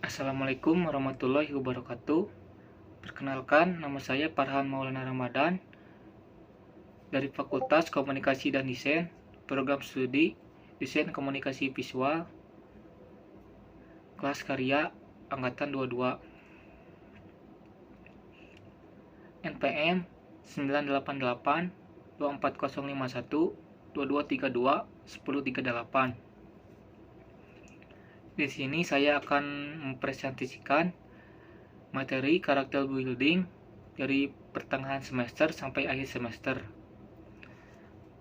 Assalamualaikum warahmatullahi wabarakatuh. Perkenalkan, nama saya Farhan Maulana Ramadan dari Fakultas Komunikasi dan Desain, Program Studi Desain Komunikasi Visual, kelas karya Angkatan 22. NPM 988 24051 2232 1038. Di sini saya akan mempresentasikan materi karakter building dari pertengahan semester sampai akhir semester.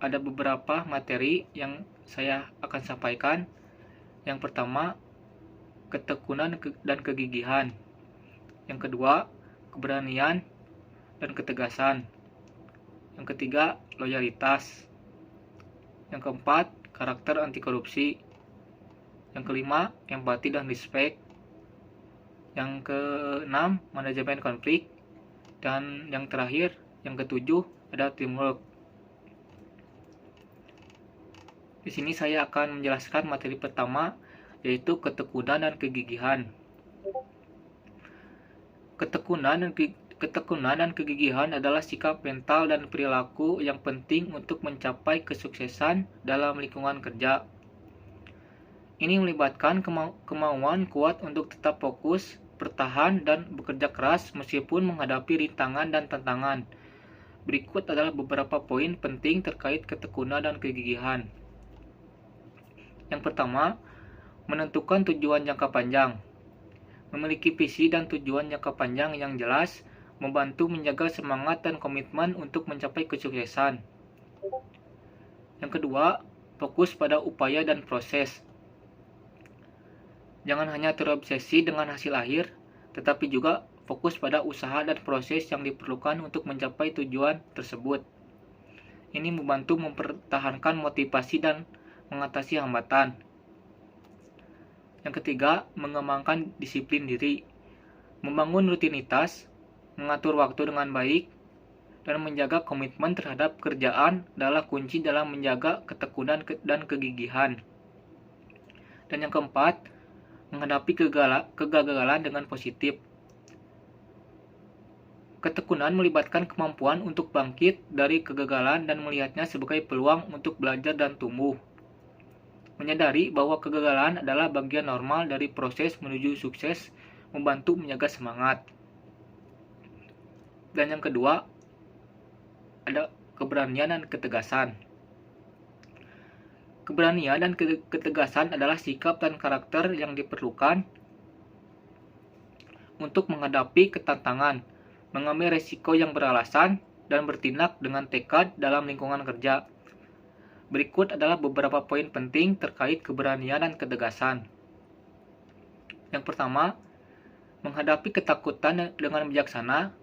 Ada beberapa materi yang saya akan sampaikan. Yang pertama, ketekunan dan kegigihan. Yang kedua, keberanian dan ketegasan. Yang ketiga, loyalitas. Yang keempat, karakter anti korupsi. Yang kelima, empati dan respect. Yang keenam, manajemen konflik. Dan yang terakhir, yang ketujuh, ada teamwork. Di sini saya akan menjelaskan materi pertama, yaitu ketekunan dan kegigihan. Ketekunan dan kegigihan adalah sikap mental dan perilaku yang penting untuk mencapai kesuksesan dalam lingkungan kerja. Ini melibatkan kemauan kuat untuk tetap fokus, bertahan, dan bekerja keras meskipun menghadapi rintangan dan tantangan. Berikut adalah beberapa poin penting terkait ketekunan dan kegigihan. Yang pertama, menentukan tujuan jangka panjang. Memiliki visi dan tujuan jangka panjang yang jelas membantu menjaga semangat dan komitmen untuk mencapai kesuksesan. Yang kedua, fokus pada upaya dan proses. Jangan hanya terobsesi dengan hasil akhir, tetapi juga fokus pada usaha dan proses yang diperlukan untuk mencapai tujuan tersebut. Ini membantu mempertahankan motivasi dan mengatasi hambatan. Yang ketiga, mengembangkan disiplin diri. Membangun rutinitas, mengatur waktu dengan baik, dan menjaga komitmen terhadap kerjaan adalah kunci dalam menjaga ketekunan dan kegigihan. Dan yang keempat, menghadapi kegagalan dengan positif. Ketekunan melibatkan kemampuan untuk bangkit dari kegagalan dan melihatnya sebagai peluang untuk belajar dan tumbuh. Menyadari bahwa kegagalan adalah bagian normal dari proses menuju sukses membantu menjaga semangat. Dan yang kedua, ada keberanian dan ketegasan. Keberanian dan ketegasan adalah sikap dan karakter yang diperlukan untuk menghadapi ketantangan, mengambil resiko yang beralasan, dan bertindak dengan tekad dalam lingkungan kerja. Berikut adalah beberapa poin penting terkait keberanian dan ketegasan. Yang pertama, menghadapi ketakutan dengan bijaksana.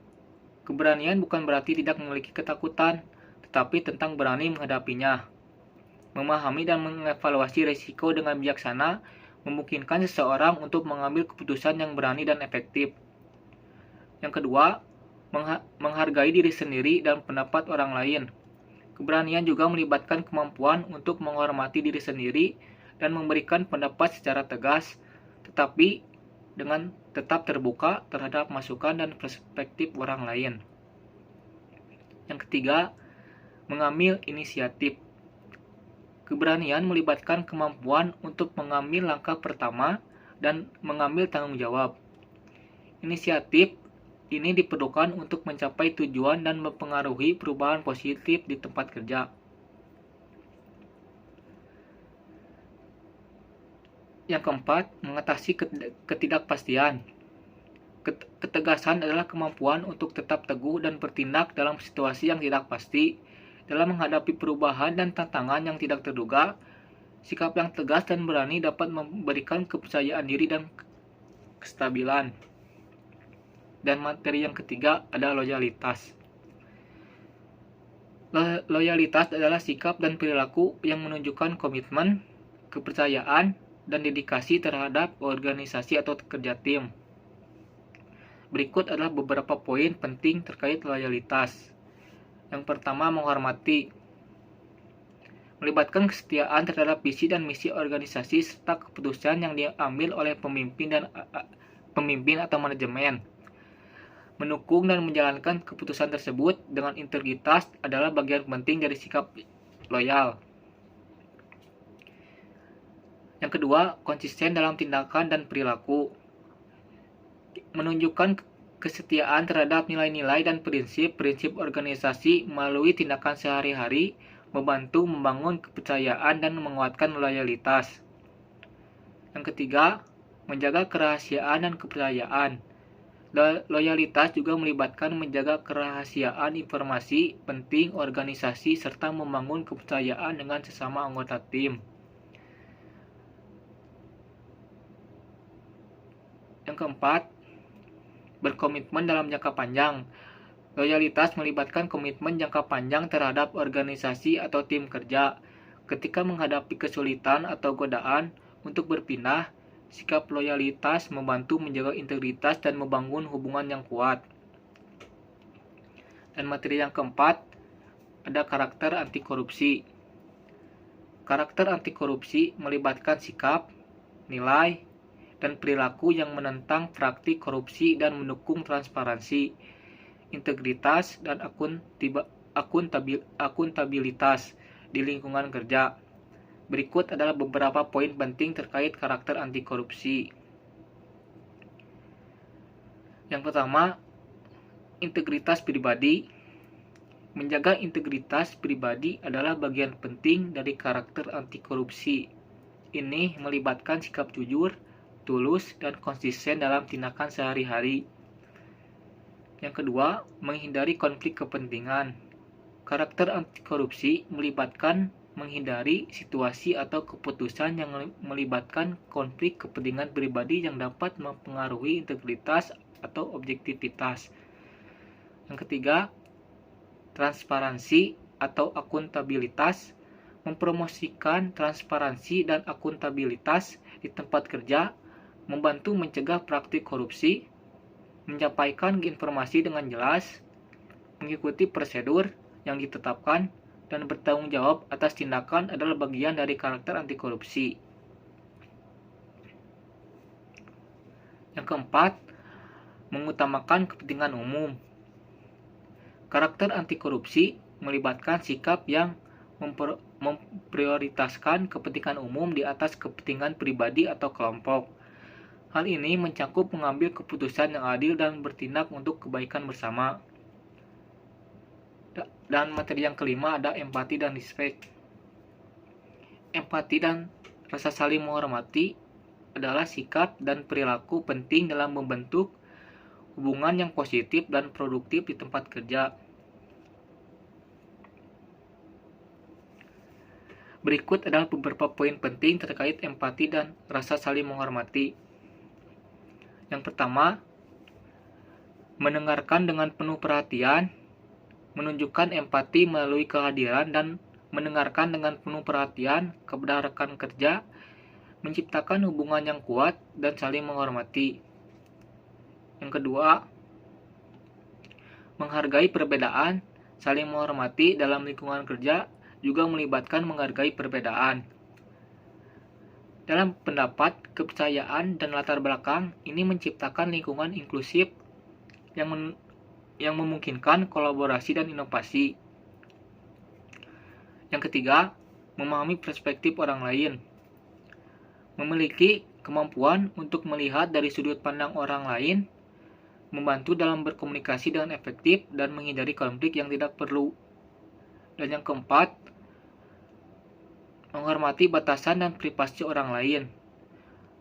Keberanian bukan berarti tidak memiliki ketakutan, tetapi tentang berani menghadapinya. Memahami dan mengevaluasi risiko dengan bijaksana memungkinkan seseorang untuk mengambil keputusan yang berani dan efektif. Yang kedua, menghargai diri sendiri dan pendapat orang lain. Keberanian juga melibatkan kemampuan untuk menghormati diri sendiri dan memberikan pendapat secara tegas, tetapi dengan tetap terbuka terhadap masukan dan perspektif orang lain. Yang ketiga, mengambil inisiatif. Keberanian melibatkan kemampuan untuk mengambil langkah pertama dan mengambil tanggung jawab. Inisiatif ini diperlukan untuk mencapai tujuan dan mempengaruhi perubahan positif di tempat kerja. Yang keempat, mengatasi ketidakpastian. Ketegasan adalah kemampuan untuk tetap teguh dan bertindak dalam situasi yang tidak pasti. Dalam menghadapi perubahan dan tantangan yang tidak terduga, sikap yang tegas dan berani dapat memberikan kepercayaan diri dan kestabilan. Dan materi yang ketiga ada loyalitas. Loyalitas adalah sikap dan perilaku yang menunjukkan komitmen, kepercayaan, dan dedikasi terhadap organisasi atau kerja tim. Berikut adalah beberapa poin penting terkait loyalitas. Yang pertama, menghormati. Melibatkan kesetiaan terhadap visi dan misi organisasi serta keputusan yang diambil oleh pemimpin dan pemimpin atau manajemen. Mendukung dan menjalankan keputusan tersebut dengan integritas adalah bagian penting dari sikap loyal. Yang kedua, konsisten dalam tindakan dan perilaku. Menunjukkan kesetiaan terhadap nilai-nilai dan prinsip-prinsip organisasi melalui tindakan sehari-hari, membantu membangun kepercayaan dan menguatkan loyalitas. Yang ketiga, menjaga kerahasiaan dan kepercayaan. Loyalitas juga melibatkan menjaga kerahasiaan informasi penting organisasi serta membangun kepercayaan dengan sesama anggota tim. Yang keempat, berkomitmen dalam jangka panjang. Loyalitas melibatkan komitmen jangka panjang terhadap organisasi atau tim kerja. Ketika menghadapi kesulitan atau godaan untuk berpindah, sikap loyalitas membantu menjaga integritas dan membangun hubungan yang kuat. Dan materi yang keempat, ada karakter anti korupsi. Karakter anti korupsi melibatkan sikap, nilai, dan perilaku yang menentang praktik korupsi dan mendukung transparansi, integritas, dan akuntabilitas di lingkungan kerja. Berikut adalah beberapa poin penting terkait karakter anti korupsi. Yang pertama, integritas pribadi. Menjaga integritas pribadi adalah bagian penting dari karakter anti korupsi. Ini melibatkan sikap jujur, tulus, dan konsisten dalam tindakan sehari-hari. Yang kedua, menghindari konflik kepentingan. Karakter anti korupsi melibatkan menghindari situasi atau keputusan yang melibatkan konflik kepentingan pribadi yang dapat mempengaruhi integritas atau objektivitas. Yang ketiga, transparansi atau akuntabilitas. Mempromosikan transparansi dan akuntabilitas di tempat kerja, membantu mencegah praktik korupsi, menyampaikan informasi dengan jelas, mengikuti prosedur yang ditetapkan, dan bertanggung jawab atas tindakan adalah bagian dari karakter anti korupsi. Yang keempat, mengutamakan kepentingan umum. Karakter anti korupsi melibatkan sikap yang memprioritaskan kepentingan umum di atas kepentingan pribadi atau kelompok. Hal ini mencakup mengambil keputusan yang adil dan bertindak untuk kebaikan bersama. Dan materi yang kelima ada empati dan respect. Empati dan rasa saling menghormati adalah sikap dan perilaku penting dalam membentuk hubungan yang positif dan produktif di tempat kerja. Berikut adalah beberapa poin penting terkait empati dan rasa saling menghormati. Yang pertama, mendengarkan dengan penuh perhatian. Menunjukkan empati melalui kehadiran dan mendengarkan dengan penuh perhatian kepada rekan kerja, menciptakan hubungan yang kuat dan saling menghormati. Yang kedua, menghargai perbedaan. Saling menghormati dalam lingkungan kerja juga melibatkan menghargai perbedaan. Dalam pendapat, kepercayaan, dan latar belakang, ini menciptakan lingkungan inklusif yang memungkinkan kolaborasi dan inovasi. Yang ketiga, memahami perspektif orang lain. Memiliki kemampuan untuk melihat dari sudut pandang orang lain, membantu dalam berkomunikasi dengan efektif dan menghindari konflik yang tidak perlu. Dan yang keempat, menghormati batasan dan privasi orang lain.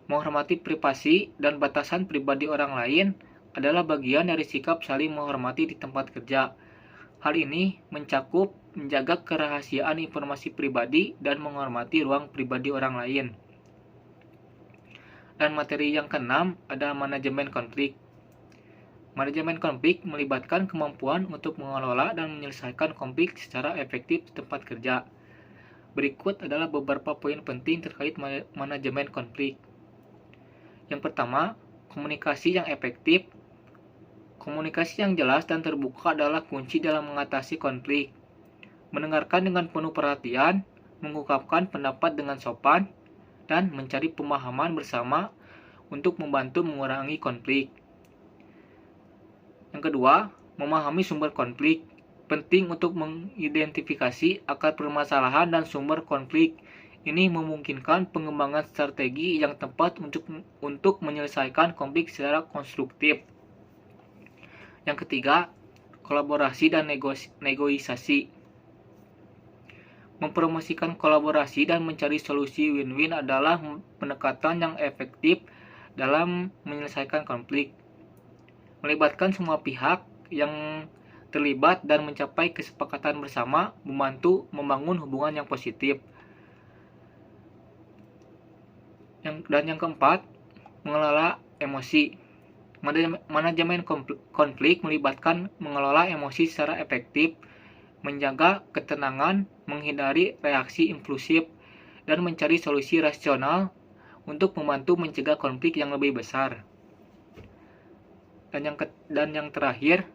Menghormati privasi dan batasan pribadi orang lain adalah bagian dari sikap saling menghormati di tempat kerja. Hal ini mencakup menjaga kerahasiaan informasi pribadi dan menghormati ruang pribadi orang lain. Dan materi yang keenam ada manajemen konflik. Manajemen konflik melibatkan kemampuan untuk mengelola dan menyelesaikan konflik secara efektif di tempat kerja. Berikut adalah beberapa poin penting terkait manajemen konflik. Yang pertama, komunikasi yang efektif. Komunikasi yang jelas dan terbuka adalah kunci dalam mengatasi konflik. Mendengarkan dengan penuh perhatian, mengungkapkan pendapat dengan sopan, dan mencari pemahaman bersama untuk membantu mengurangi konflik. Yang kedua, memahami sumber konflik. Penting untuk mengidentifikasi akar permasalahan dan sumber konflik. Ini memungkinkan pengembangan strategi yang tepat untuk menyelesaikan konflik secara konstruktif. Yang ketiga, kolaborasi dan negosiasi. Mempromosikan kolaborasi dan mencari solusi win-win adalah pendekatan yang efektif dalam menyelesaikan konflik. Melibatkan semua pihak yang terlibat dan mencapai kesepakatan bersama membantu membangun hubungan yang positif. Dan yang keempat, mengelola emosi. Manajemen konflik melibatkan mengelola emosi secara efektif, menjaga ketenangan, menghindari reaksi impulsif, dan mencari solusi rasional untuk membantu mencegah konflik yang lebih besar. Dan yang terakhir,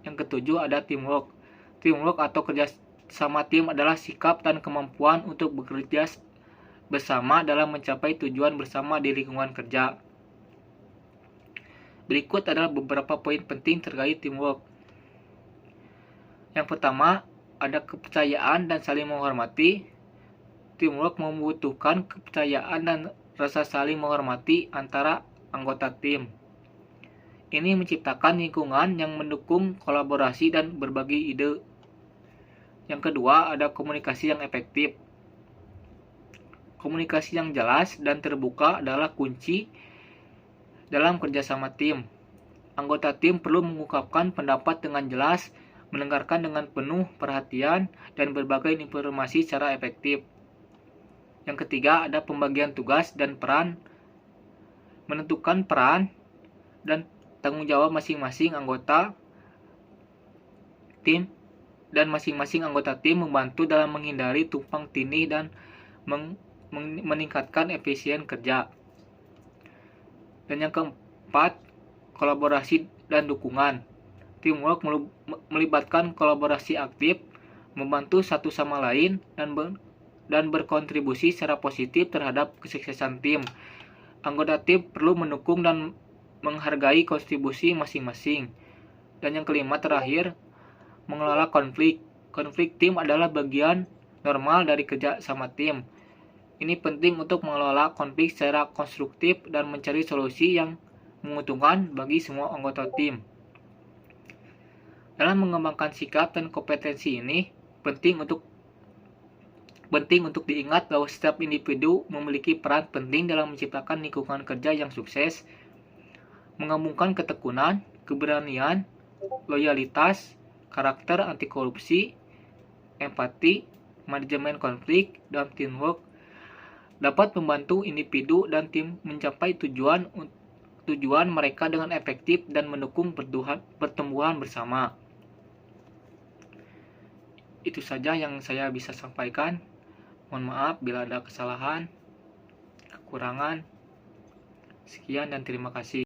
yang ketujuh ada teamwork. Teamwork atau kerja sama tim adalah sikap dan kemampuan untuk bekerja bersama dalam mencapai tujuan bersama di lingkungan kerja. Berikut adalah beberapa poin penting terkait teamwork. Yang pertama, ada kepercayaan dan saling menghormati. Teamwork membutuhkan kepercayaan dan rasa saling menghormati antara anggota tim. Ini menciptakan lingkungan yang mendukung kolaborasi dan berbagi ide. Yang kedua, ada komunikasi yang efektif. Komunikasi yang jelas dan terbuka adalah kunci dalam kerjasama tim. Anggota tim perlu mengungkapkan pendapat dengan jelas, mendengarkan dengan penuh perhatian, dan berbagai informasi secara efektif. Yang ketiga, ada pembagian tugas dan peran. Menentukan peran dan tanggung jawab masing-masing anggota tim dan masing-masing anggota tim membantu dalam menghindari tumpang tindih dan meningkatkan efisien kerja. Dan yang keempat, kolaborasi dan dukungan. Teamwork melibatkan kolaborasi aktif, membantu satu sama lain, dan berkontribusi secara positif terhadap kesuksesan tim. Anggota tim perlu mendukung dan menghargai kontribusi masing-masing. Dan yang kelima terakhir, mengelola konflik. Konflik tim adalah bagian normal dari kerja sama tim. Ini penting untuk mengelola konflik secara konstruktif dan mencari solusi yang menguntungkan bagi semua anggota tim. Dalam mengembangkan sikap dan kompetensi ini, penting untuk diingat bahwa setiap individu memiliki peran penting dalam menciptakan lingkungan kerja yang sukses, menggabungkan ketekunan, keberanian, loyalitas, karakter anti korupsi, empati, manajemen konflik, dan teamwork dapat membantu individu dan tim mencapai tujuan mereka dengan efektif dan mendukung pertumbuhan bersama. Itu saja yang saya bisa sampaikan. Mohon maaf bila ada kesalahan, kekurangan. Sekian dan terima kasih.